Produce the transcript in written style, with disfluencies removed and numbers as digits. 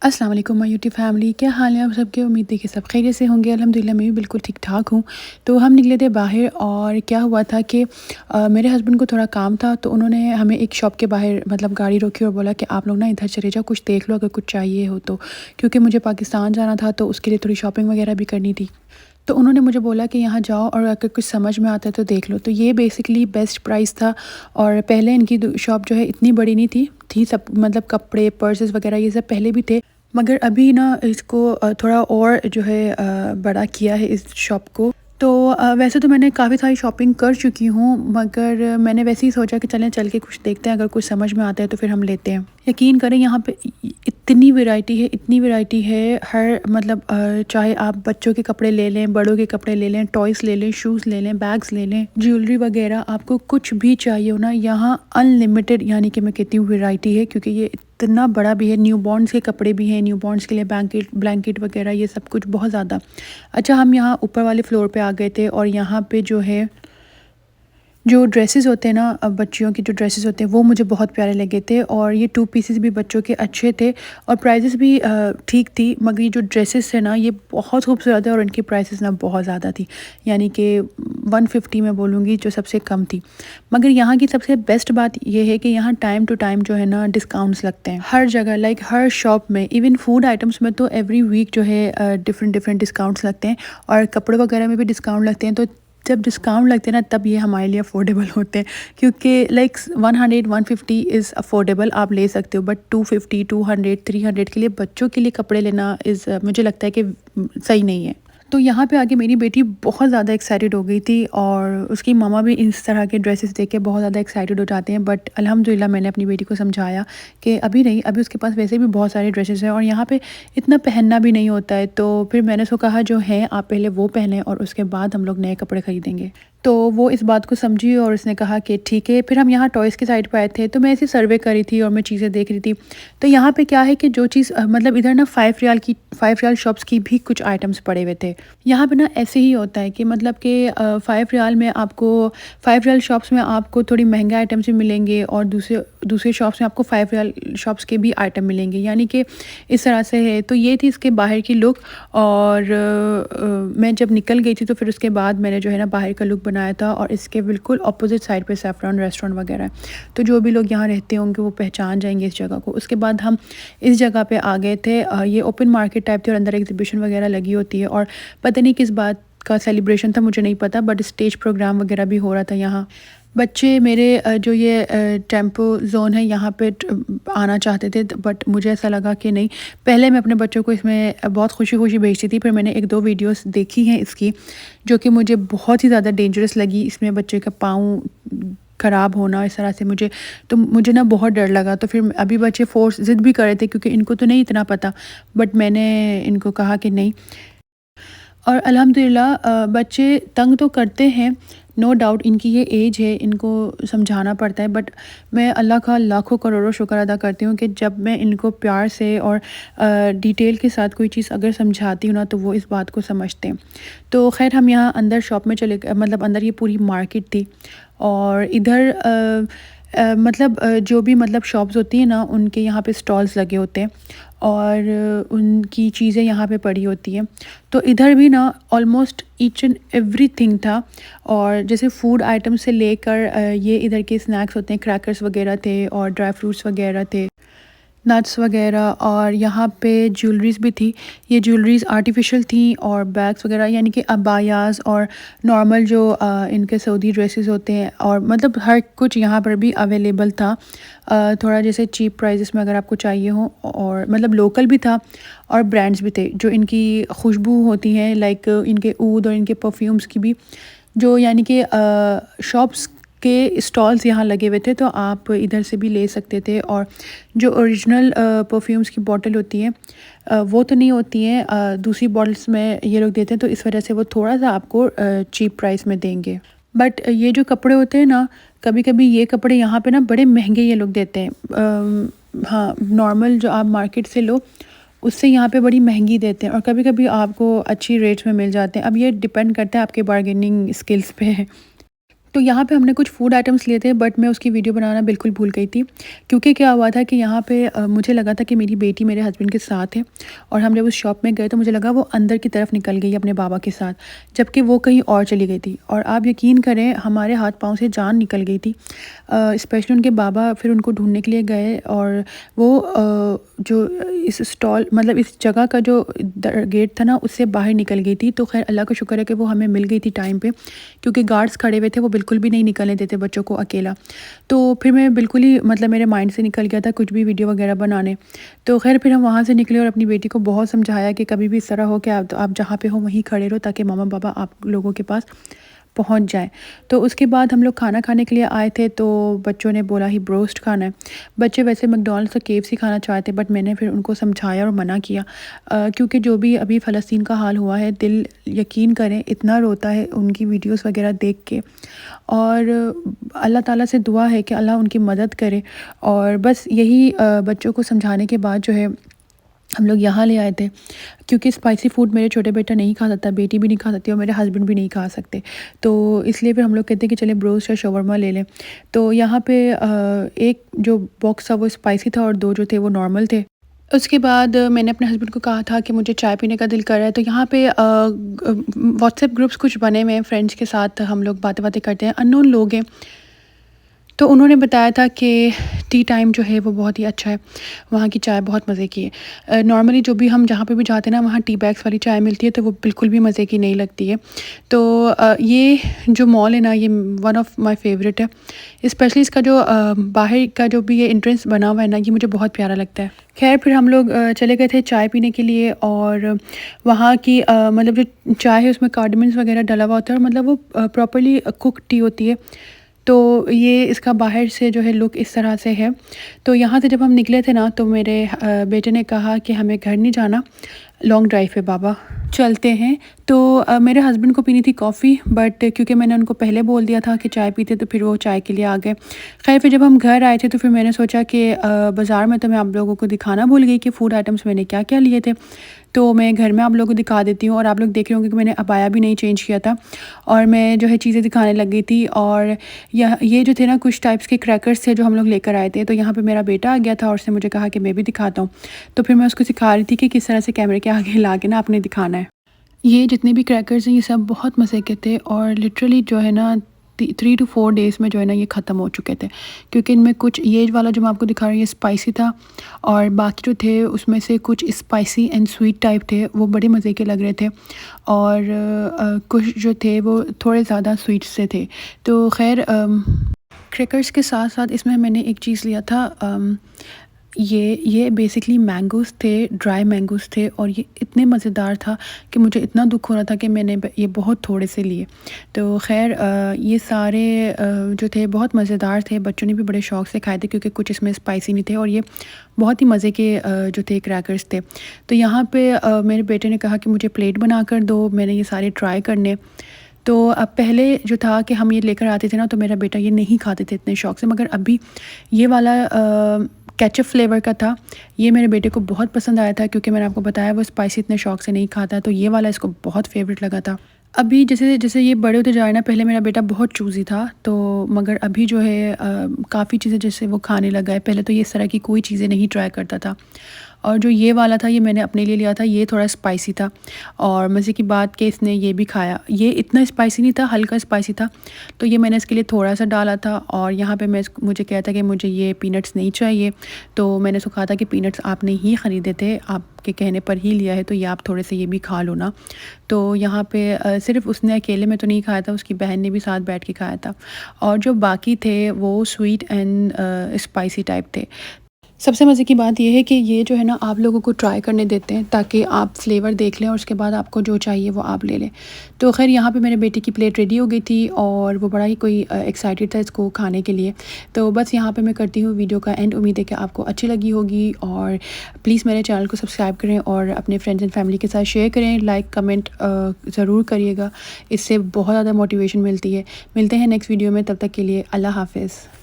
अस्सलाम वालेकुम my YouTube family, क्या हाल है आप सबके। उम्मीद है कि सब खैरियत से होंगे। अल्हम्दुलिल्लाह मैं भी बिल्कुल ठीक ठाक हूँ। तो हम निकले थे बाहर और क्या हुआ था कि मेरे हस्बैंड को थोड़ा काम था, तो उन्होंने हमें एक शॉप के बाहर मतलब गाड़ी रोकी और बोला कि आप लोग ना इधर चले जाओ, कुछ देख लो अगर कुछ चाहिए हो तो। क्योंकि मुझे पाकिस्तान जाना था तो उसके लिए थोड़ी शॉपिंग वगैरह भी करनी थी। तो उन्होंने मुझे बोला कि यहाँ जाओ और अगर कुछ समझ में आता है तो देख लो। तो ये बेसिकली बेस्ट प्राइस था। और पहले इनकी शॉप जो है इतनी बड़ी नहीं थी सब मतलब कपड़े पर्सेस वगैरह ये सब पहले भी थे, मगर अभी ना इसको थोड़ा और जो है बड़ा किया है इस शॉप को। तो वैसे तो मैंने काफ़ी सारी शॉपिंग कर चुकी हूँ, मगर मैंने वैसे ही सोचा कि चल के कुछ देखते हैं, अगर कुछ समझ में आता है तो फिर हम लेते हैं। यकीन करें यहाँ पे इतनी वैरायटी है हर मतलब चाहे आप बच्चों के कपड़े ले लें, बड़ों के कपड़े ले लें, टॉयज़ ले लें, शूज़ ले लें, बैग्स ले लें, ज्वेलरी वगैरह, आपको कुछ भी चाहिए हो ना यहाँ अनलिमिटेड यानी कि मैं कहती हूँ वैरायटी है। क्योंकि ये इतना बड़ा भी है, न्यूबॉर्न्स के कपड़े भी हैं, न्यूबॉर्न्स के लिए ब्लैंकेट वगैरह ये सब कुछ बहुत ज़्यादा। अच्छा, हम यहाँ ऊपर वाले फ्लोर पे आ गए थे और यहाँ पे जो है जो ड्रेसेस होते हैं ना बच्चियों की जो ड्रेसेस होते हैं वो मुझे बहुत प्यारे लगे थे। और ये 2 पीसेस भी बच्चों के अच्छे थे और प्राइसेस भी ठीक थी। मगर ये जो ड्रेसेस है ना ये बहुत खूबसूरत है और इनकी प्राइसेस ना बहुत ज़्यादा थी, यानी कि 150 मैं बोलूँगी जो सबसे कम थी। मगर यहाँ की सबसे बेस्ट बात ये है कि यहाँ टाइम टू टाइम जो है ना डिस्काउंट्स लगते हैं हर जगह, लाइक हर शॉप में। इवन फूड आइटम्स में तो एवरी वीक जो है डिफरेंट डिस्काउंट्स लगते हैं और कपड़े वगैरह में भी डिस्काउंट लगते हैं। तो जब डिस्काउंट लगते हैं ना तब ये हमारे लिए अफोर्डेबल होते हैं। क्योंकि लाइक 100-150 इज़ अफोर्डेबल, आप ले सकते हो, बट 250 200 300 के लिए बच्चों के लिए कपड़े लेना इज़ मुझे लगता है कि सही नहीं है। तो यहाँ पे आके मेरी बेटी बहुत ज़्यादा एक्साइटेड हो गई थी और उसकी मामा भी इस तरह के ड्रेसेस देख के बहुत ज़्यादा एक्साइटेड हो जाते हैं। बट अल्हम्दुलिल्लाह मैंने अपनी बेटी को समझाया कि अभी नहीं, अभी उसके पास वैसे भी बहुत सारे ड्रेसेस हैं और यहाँ पे इतना पहनना भी नहीं होता है। तो फिर मैंने उसको कहा जो है आप पहले वो पहने और उसके बाद हम लोग नए कपड़े ख़रीदेंगे। तो वो इस बात को समझी और उसने कहा कि ठीक है। फिर हम यहाँ टॉयज़ की साइड पे आए थे तो मैं ऐसे सर्वे कर रही थी और मैं चीज़ें देख रही थी। तो यहाँ पे क्या है कि जो चीज़ मतलब इधर ना 5 रियाल शॉप्स की भी कुछ आइटम्स पड़े हुए थे। यहाँ पे ना ऐसे ही होता है कि मतलब कि 5 रियाल में आपको 5 रियाल शॉप्स में आपको थोड़ी महंगे आइटम्स भी मिलेंगे और दूसरे दूसरे शॉप्स में आपको 5 रियाल शॉप्स के भी आइटम मिलेंगे, यानी कि इस तरह से है। तो ये थी इसके बाहर की लुक। और मैं जब निकल गई थी तो फिर उसके बाद मैंने जो है ना बाहर का लुक बनाया था और इसके बिल्कुल अपोजिट साइड पे सैफरन रेस्टोरेंट वगैरह है। तो जो भी लोग यहाँ रहते होंगे वो पहचान जाएंगे इस जगह को। उसके बाद हम इस जगह पे आ गए थे। ये ओपन मार्केट टाइप थी और अंदर एग्जीबिशन वगैरह लगी होती है और पता नहीं किस बात का सेलिब्रेशन था, मुझे नहीं पता, बट स्टेज प्रोग्राम वगैरह भी हो रहा था यहाँ। बच्चे मेरे जो ये टेम्पो ज़ोन है यहाँ पे आना चाहते थे, बट मुझे ऐसा लगा कि नहीं। पहले मैं अपने बच्चों को इसमें बहुत खुशी भेजती थी, फिर मैंने 1-2 वीडियोस देखी हैं इसकी जो कि मुझे बहुत ही ज़्यादा डेंजरस लगी। इसमें बच्चे का पाँव ख़राब होना इस तरह से मुझे ना बहुत डर लगा। तो फिर अभी बच्चे फ़ोर्स ज़िद भी कर रहे थे क्योंकि इनको तो नहीं इतना पता, बट मैंने इनको कहा कि नहीं। और अल्हम्दुलिल्लाह बच्चे तंग तो करते हैं, नो डाउट, इनकी ये एज है, इनको समझाना पड़ता है। बट मैं अल्लाह का लाखों करोड़ों शुक्र अदा करती हूँ कि जब मैं इनको प्यार से और डिटेल के साथ कोई चीज़ अगर समझाती हूँ ना तो वो इस बात को समझते हैं। तो खैर हम यहाँ अंदर शॉप में चले गए, मतलब अंदर ये पूरी मार्केट थी और इधर मतलब जो भी मतलब शॉप्स होती हैं ना उनके यहाँ पे स्टॉल्स लगे होते हैं और उनकी चीज़ें यहाँ पे पड़ी होती हैं। तो इधर भी ना ऑलमोस्ट ईच एंड एवरीथिंग था। और जैसे फूड आइटम से लेकर ये इधर के स्नैक्स होते हैं, क्रैकर्स वगैरह थे और ड्राई फ्रूट्स वगैरह थे, नट्स वगैरह। और यहाँ पे ज्वेलरीज़ भी थी। ये ज्वेलरीज़ आर्टिफिशियल थी और बैग्स वगैरह, यानी कि अबायाज़ और नॉर्मल जो इनके सऊदी ड्रेसेस होते हैं, और मतलब हर कुछ यहाँ पर भी अवेलेबल था। थोड़ा जैसे चीप प्राइसेस में अगर आपको चाहिए हो, और मतलब लोकल भी था और ब्रांड्स भी थे जो इनकी खुशबू होती हैं, लाइक इनके ऊद और इनके परफ्यूम्स की भी, जो यानी कि शॉप्स के स्टॉल्स यहाँ लगे हुए थे, तो आप इधर से भी ले सकते थे। और जो ओरिजिनल परफ्यूम्स की बॉटल होती है वो तो नहीं होती हैं, दूसरी बॉटल्स में ये लोग देते हैं, तो इस वजह से वो थोड़ा सा आपको चीप प्राइस में देंगे। बट ये जो कपड़े होते हैं ना, कभी कभी ये कपड़े यहाँ पे ना बड़े महंगे ये लोग देते हैं। हाँ, नॉर्मल जो आप मार्केट से लो उससे यहाँ पे बड़ी महंगी देते हैं और कभी कभी आपको अच्छी रेट्स में मिल जाते हैं। अब ये डिपेंड करता है आपके बार्गेनिंग स्किल्स पे। तो यहाँ पे हमने कुछ फूड आइटम्स लिए थे, बट मैं उसकी वीडियो बनाना बिल्कुल भूल गई थी। क्योंकि क्या हुआ था कि यहाँ पे मुझे लगा था कि मेरी बेटी मेरे हस्बैंड के साथ है, और हम जब उस शॉप में गए तो मुझे लगा वो अंदर की तरफ निकल गई अपने बाबा के साथ, जबकि वो कहीं और चली गई थी। और आप यकीन करें, हमारे हाथ पाँव से जान निकल गई थी। स्पेशली उनके बाबा फिर उनको ढूंढने के लिए गए, और वो जो इस स्टॉल मतलब इस जगह का जो गेट था ना, उससे बाहर निकल गई थी। तो खैर अल्लाह का शुक्र है कि वो हमें मिल गई थी टाइम पे, क्योंकि गार्ड्स खड़े हुए थे, वो बिल्कुल भी नहीं निकलने देते बच्चों को अकेला। तो फिर मैं बिल्कुल ही मतलब मेरे माइंड से निकल गया था कुछ भी वीडियो वगैरह बनाने। तो खैर फिर हम वहाँ से निकले और अपनी बेटी को बहुत समझाया कि कभी भी इस तरह हो कि आप जहाँ पे हो वहीं खड़े रहो, ताकि मामा बाबा आप लोगों के पास पहुंच जाए। तो उसके बाद हम लोग खाना खाने के लिए आए थे, तो बच्चों ने बोला ही ब्रोस्ट खाना है। बच्चे वैसे मैकडॉनल्ड्स और केएफसी खाना चाहते, बट मैंने फिर उनको समझाया और मना किया, क्योंकि जो भी अभी फ़लस्तीन का हाल हुआ है, दिल यकीन करें इतना रोता है उनकी वीडियोस वगैरह देख के। और अल्लाह ताला से दुआ है कि अल्लाह उनकी मदद करे। और बस यही बच्चों को समझाने के बाद जो है हम लोग यहाँ ले आए थे, क्योंकि स्पाइसी फूड मेरे छोटे बेटा नहीं खा सकता, बेटी भी नहीं खा सकती और मेरे हस्बैंड भी नहीं खा सकते। तो इसलिए फिर हम लोग कहते हैं कि चले ब्रोस्ट या शवरमा ले लें। तो यहाँ पे एक जो बॉक्स था वो स्पाइसी था और दो जो थे वो नॉर्मल थे। उसके बाद मैंने अपने हस्बैंड को कहा था कि मुझे चाय पीने का दिल कर रहा है। तो यहाँ पे व्हाट्सएप ग्रुप्स कुछ बने हुए हैं, फ्रेंड्स के साथ हम लोग बातें बातें करते हैं, अननोन लोग हैं। तो उन्होंने बताया था कि टी टाइम जो है वो बहुत ही अच्छा है, वहाँ की चाय बहुत मज़े की है। नॉर्मली जो भी हम जहाँ पे भी जाते हैं ना, वहाँ टी बैग्स वाली चाय मिलती है, तो वो बिल्कुल भी मज़े की नहीं लगती है। तो ये जो मॉल है ना, ये वन ऑफ माय फेवरेट है। स्पेशली इसका जो बाहर का जो भी ये एंट्रेंस बना हुआ है ना, ये मुझे बहुत प्यारा लगता है। खैर फिर हम लोग चले गए थे चाय पीने के लिए, और वहाँ की मतलब जो चाय है उसमें कार्डमम्स वगैरह डला हुआ होता है, और मतलब वो प्रॉपर्ली कुक टी होती है। तो ये इसका बाहर से जो है लुक इस तरह से है। तो यहाँ से जब हम निकले थे ना, तो मेरे बेटे ने कहा कि हमें घर नहीं जाना, लॉन्ग ड्राइव पे बाबा चलते हैं। तो मेरे हस्बैंड को पीनी थी कॉफ़ी, बट क्योंकि मैंने उनको पहले बोल दिया था कि चाय पीते, तो फिर वो चाय के लिए आ गए। खैर फिर जब हम घर आए थे, तो फिर मैंने सोचा कि बाज़ार में तो मैं आप लोगों को दिखाना भूल गई कि फ़ूड आइटम्स मैंने क्या क्या लिए थे। तो मैं घर में आप लोगों को दिखा देती हूँ। और आप लोग देख रहे होंगे कि मैंने अबाया भी नहीं चेंज किया था, और मैं जो है चीज़ें दिखाने लग गई थी। और ये जो थे ना, कुछ टाइप्स के क्रैकर्स थे जो हम लोग लेकर आए थे। तो यहाँ पे मेरा बेटा आ गया था और उसने मुझे कहा कि मैं भी दिखाता हूँ। तो फिर मैं उसको सिखा रही थी कि किस तरह से कैमरे के आगे ला के ना आपने दिखाना है। ये जितने भी क्रैकर्स हैं, ये सब बहुत मज़े के थे, और लिटरली जो है ना 3 to 4 डेज़ में जो है ना ये ख़त्म हो चुके थे। क्योंकि इनमें कुछ ये वाला जो मैं आपको दिखा रही हूँ ये स्पाइसी था, और बाकी जो थे उसमें से कुछ स्पाइसी एंड स्वीट टाइप थे, वो बड़े मज़े के लग रहे थे। और कुछ जो थे वो थोड़े ज़्यादा स्वीट से थे। तो खैर क्रैकर्स के साथ साथ इसमें मैंने एक चीज़ लिया था, ये बेसिकली मैंगोज़ थे, ड्राई मैंगोज़ थे, और ये इतने मज़ेदार था कि मुझे इतना दुख हो रहा था कि मैंने ये बहुत थोड़े से लिए। तो खैर ये सारे जो थे बहुत मज़ेदार थे, बच्चों ने भी बड़े शौक़ से खाए थे, क्योंकि कुछ इसमें स्पाइसी नहीं थे, और ये बहुत ही मज़े के जो थे क्रैकर्स थे। तो यहाँ पे मेरे बेटे ने कहा कि मुझे प्लेट बना कर दो, मैंने ये सारे ट्राई करने। तो अब पहले जो था कि हम ये लेकर आते थे ना, तो मेरा बेटा ये नहीं खाते थे इतने शौक़ से, मगर अभी ये वाला केचप फ्लेवर का था, ये मेरे बेटे को बहुत पसंद आया था, क्योंकि मैंने आपको बताया वो स्पाइसी इतने शौक़ से नहीं खाता, तो ये वाला इसको बहुत फेवरेट लगा था। अभी जैसे जैसे ये बड़े होते जा रहे हैं ना, पहले मेरा बेटा बहुत चूज़ी था, तो मगर अभी जो है काफ़ी चीज़ें जैसे वो खाने लगा है। पहले तो ये इस तरह की कोई चीज़ें नहीं ट्राई करता था। और जो ये वाला था, ये मैंने अपने लिए लिया था, ये थोड़ा स्पाइसी था, और मज़े की बात कि इसने ये भी खाया। ये इतना स्पाइसी नहीं था, हल्का स्पाइसी था, तो ये मैंने इसके लिए थोड़ा सा डाला था। और यहाँ पे मुझे कहा था कि मुझे ये पीनट्स नहीं चाहिए, तो मैंने उसको कहा था कि पीनट्स आपने ही ख़रीदे थे, आपके कहने पर ही लिया है, तो ये आप थोड़े से ये भी खा लो ना। तो यहाँ पे सिर्फ उसने अकेले में तो नहीं खाया था, उसकी बहन ने भी साथ बैठ के खाया था। और जो बाकी थे वो स्वीट एंड स्पाइसी टाइप थे। सबसे मज़े की बात ये है कि ये जो है ना आप लोगों को ट्राई करने देते हैं, ताकि आप फ्लेवर देख लें और उसके बाद आपको जो चाहिए वो आप ले लें। तो खैर यहाँ पे मेरे बेटे की प्लेट रेडी हो गई थी, और वो बड़ा ही कोई एक्साइटेड था इसको खाने के लिए। तो बस यहाँ पे मैं करती हूँ वीडियो का एंड। उम्मीद है कि आपको अच्छी लगी होगी, और प्लीज़ मेरे चैनल को सब्सक्राइब करें और अपने फ्रेंड्स एंड फैमिली के साथ शेयर करें। लाइक कमेंट ज़रूर करिएगा, इससे बहुत ज़्यादा मोटिवेशन मिलती है। मिलते हैं नेक्स्ट वीडियो में, तब तक के लिए अल्लाह हाफ़िज़।